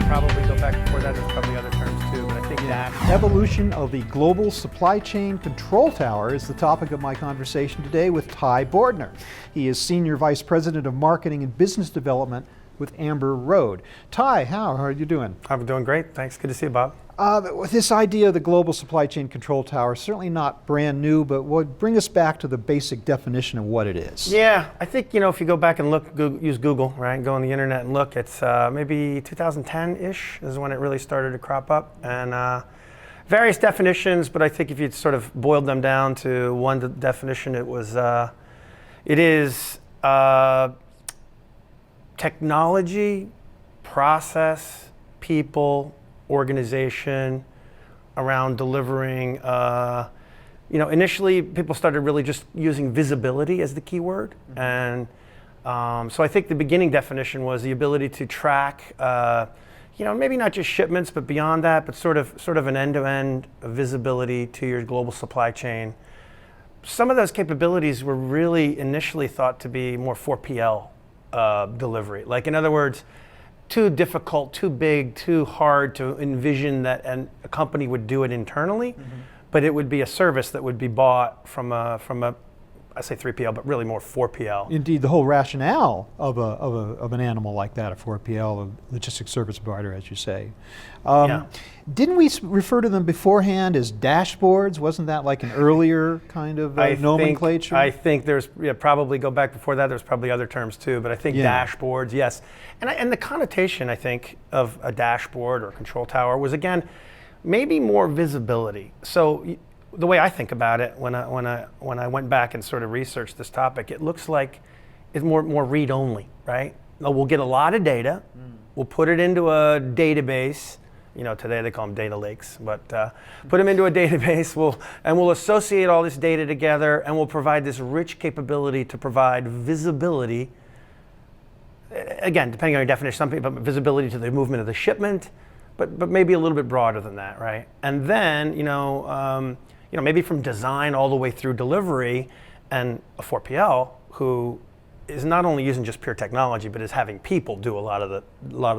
Probably go back before that, there's probably other terms too, but I think that. Evolution of the global supply chain control tower is the topic of my conversation today with Ty Bordner. He is Senior Vice President of Marketing and Business Development with Amber Road. Ty, how are you doing? I'm doing great, thanks. Good to see you, Bob. This idea of the global supply chain control tower, certainly not brand new, but would bring us back to the basic definition of what it is. Yeah, I think, if you go back and look, use Google, right? Go on the internet and look, it's maybe 2010-ish is when it really started to crop up. And various definitions, but I think if you sort of boiled them down to one definition, it is technology, process, people, organization around delivering, initially people started really just using visibility as the key word. And so I think the beginning definition was the ability to track, maybe not just shipments, but beyond that, but sort of an end-to-end visibility to your global supply chain. Some of those capabilities were really initially thought to be more 4PL delivery. Like, in other words, too difficult, too big, too hard to envision that a company would do it internally, but it would be a service that would be bought from a I say 3PL, but really more 4PL. Indeed, the whole rationale of an animal like that, a 4PL, a logistics service provider, as you say. Didn't we refer to them beforehand as dashboards? Wasn't that like an earlier kind of nomenclature? I think there's, probably go back before that, there's probably other terms too, but I think dashboards, yes. And the connotation, I think, of a dashboard or control tower was, again, maybe more visibility. So the way I think about it, when I went back and sort of researched this topic, it looks like it's more read-only, right? We'll get a lot of data, we'll put it into a database. Today they call them data lakes, but put them into a database. We'll associate all this data together, and we'll provide this rich capability to provide visibility. Again, depending on your definition, some people visibility to the movement of the shipment, but maybe a little bit broader than that, right? And then maybe from design all the way through delivery, and a 4PL who is not only using just pure technology, but is having people do a lot of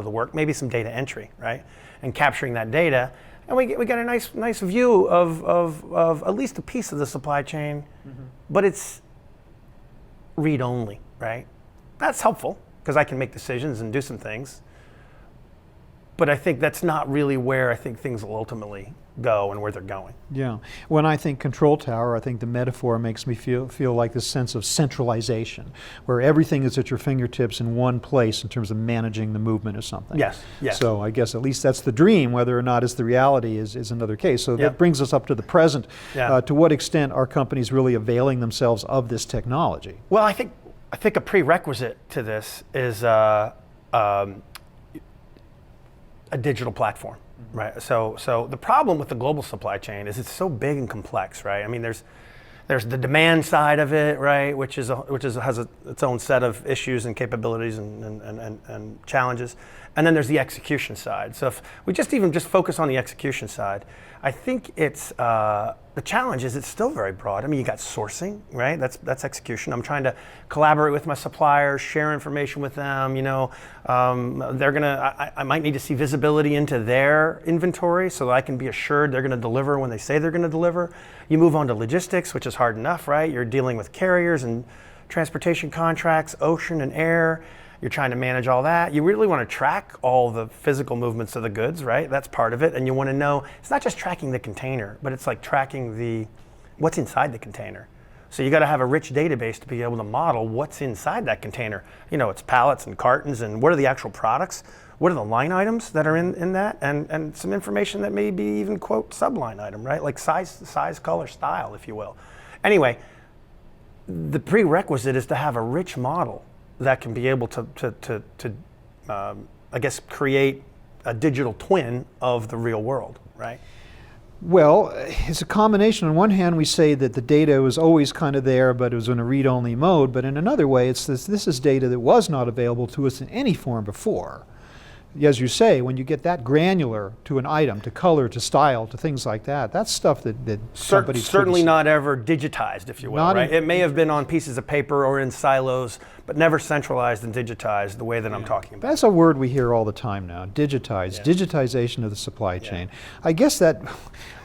the work, maybe some data entry, right? And capturing that data, and we get a nice view of at least a piece of the supply chain, but it's read only, right? That's helpful because I can make decisions and do some things. But I think that's not really where I think things will ultimately go and where they're going. Yeah. When I think control tower, I think the metaphor makes me feel like this sense of centralization, where everything is at your fingertips in one place in terms of managing the movement of something. Yes. So I guess at least that's the dream. Whether or not it's the reality is another case. So that brings us up to the present. To what extent are companies really availing themselves of this technology? Well, I think a prerequisite to this is a digital platform, right? So the problem with the global supply chain is it's so big and complex, right? I mean, there's the demand side of it, right, which has its own set of issues and capabilities and challenges, and then there's the execution side. So if we just focus on the execution side, I think it's the challenge is it's still very broad. I mean, you got sourcing, right? That's execution. I'm trying to collaborate with my suppliers, share information with them. I might need to see visibility into their inventory so that I can be assured they're going to deliver when they say they're going to deliver. You move on to logistics, which is hard enough, right? You're dealing with carriers and transportation contracts, ocean and air. You're trying to manage all that. You really want to track all the physical movements of the goods, right? That's part of it. And you want to know, it's not just tracking the container, but it's like tracking what's inside the container. So you got to have a rich database to be able to model what's inside that container. It's pallets and cartons, and what are the actual products? What are the line items that are in that? And some information that may be even, quote, subline item, right? Like size, color, style, if you will. Anyway, the prerequisite is to have a rich model that can be able to create a digital twin of the real world, right? Well, it's a combination. On one hand, we say that the data was always kind of there, but it was in a read-only mode. But in another way, this is data that was not available to us in any form before. as you say, when you get that granular to an item, to color, to style, to things like that, that's stuff that somebody certainly not ever digitized, if you will, Not right? in- It may have been on pieces of paper or in silos, but never centralized and digitized the way that I'm talking about. That's a word we hear all the time now, digitize, digitization of the supply chain. I guess that,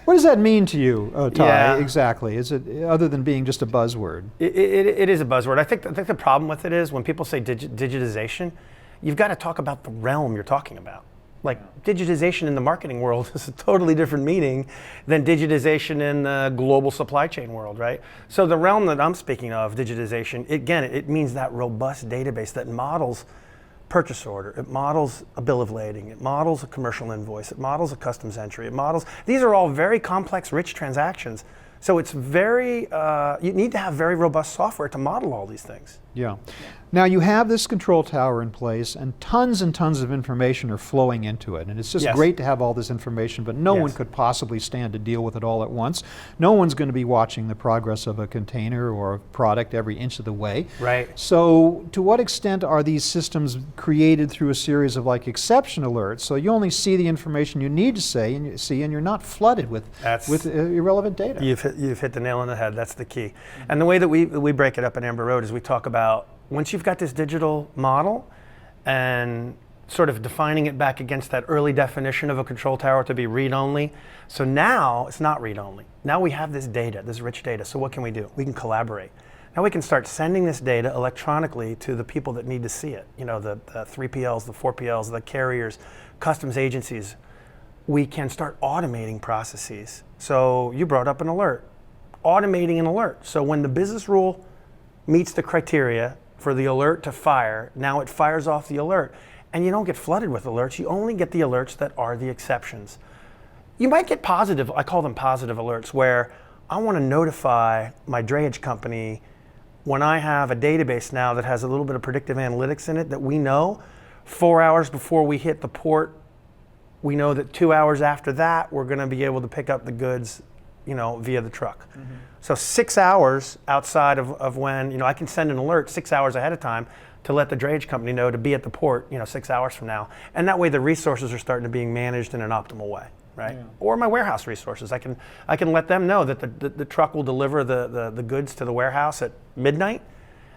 what does that mean to you, Ty, Yeah. exactly? Is it, other than being just a buzzword? It is a buzzword. I think the problem with it is when people say digitization, you've got to talk about the realm you're talking about. Like digitization in the marketing world is a totally different meaning than digitization in the global supply chain world, right? So the realm that I'm speaking of, digitization, again, it means that robust database that models purchase order, it models a bill of lading, it models a commercial invoice, it models a customs entry, it models, these are all very complex, rich transactions. So it's very, you need to have very robust software to model all these things. Yeah. Now you have this control tower in place and tons of information are flowing into it. And it's just Yes. great to have all this information, but no one could possibly stand to deal with it all at once. No one's going to be watching the progress of a container or a product every inch of the way. Right. So to what extent are these systems created through a series of like exception alerts? So you only see the information you need to see and you're not flooded with irrelevant data. You've hit the nail on the head. That's the key. And the way that we break it up at Amber Road is we talk about once you've got this digital model and sort of defining it back against that early definition of a control tower to be read-only. So now it's not read-only. Now we have this data, this rich data. So what can we do? We can collaborate. Now we can start sending this data electronically to the people that need to see it. You know, the 3PLs, the 4PLs, the carriers, customs agencies. We can start automating processes. So you brought up an alert. Automating an alert. So when the business rule meets the criteria for the alert to fire, now it fires off the alert. And you don't get flooded with alerts, you only get the alerts that are the exceptions. You might get positive, I call them positive alerts, where I want to notify my drayage company when I have a database now that has a little bit of predictive analytics in it that we know 4 hours before we hit the port, we know that 2 hours after that, we're going to be able to pick up the goods, you know, via the truck. Mm-hmm. So 6 hours outside of when, you know, I can send an alert 6 hours ahead of time to let the drayage company know to be at the port, you know, 6 hours from now. And that way the resources are starting to being managed in an optimal way, right? Yeah. Or my warehouse resources. I can let them know that the truck will deliver the goods to the warehouse at midnight,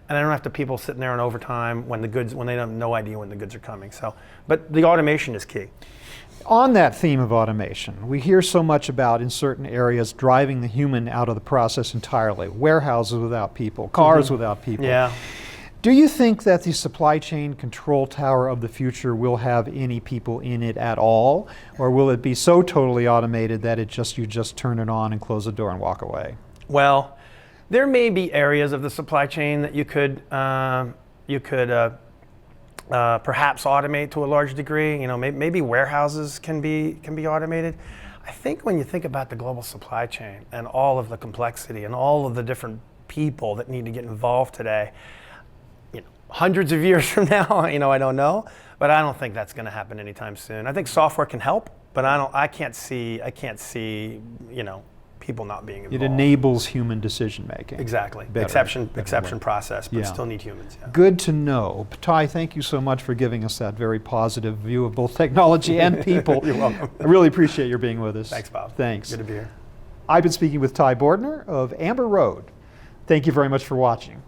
and I don't have to people sitting there in overtime when they have no idea when the goods are coming. So, but the automation is key. On that theme of automation, we hear so much about in certain areas driving the human out of the process entirely. Warehouses without people, cars without people. Yeah. Do you think that the supply chain control tower of the future will have any people in it at all? Or will it be so totally automated that you just turn it on and close the door and walk away? Well, there may be areas of the supply chain that you could perhaps automate to a large degree. You know, maybe warehouses can be automated. I think when you think about the global supply chain and all of the complexity and all of the different people that need to get involved today, you know, hundreds of years from now, you know, I don't know, but I don't think that's going to happen anytime soon. I think software can help, but I can't see, you know, people not being involved. It enables human decision making. Exactly. Better Exception process, but still need humans. Yeah. Good to know. Ty, thank you so much for giving us that very positive view of both technology and people. You're welcome. I really appreciate your being with us. Thanks, Bob. Thanks. Good to be here. I've been speaking with Ty Bordner of Amber Road. Thank you very much for watching.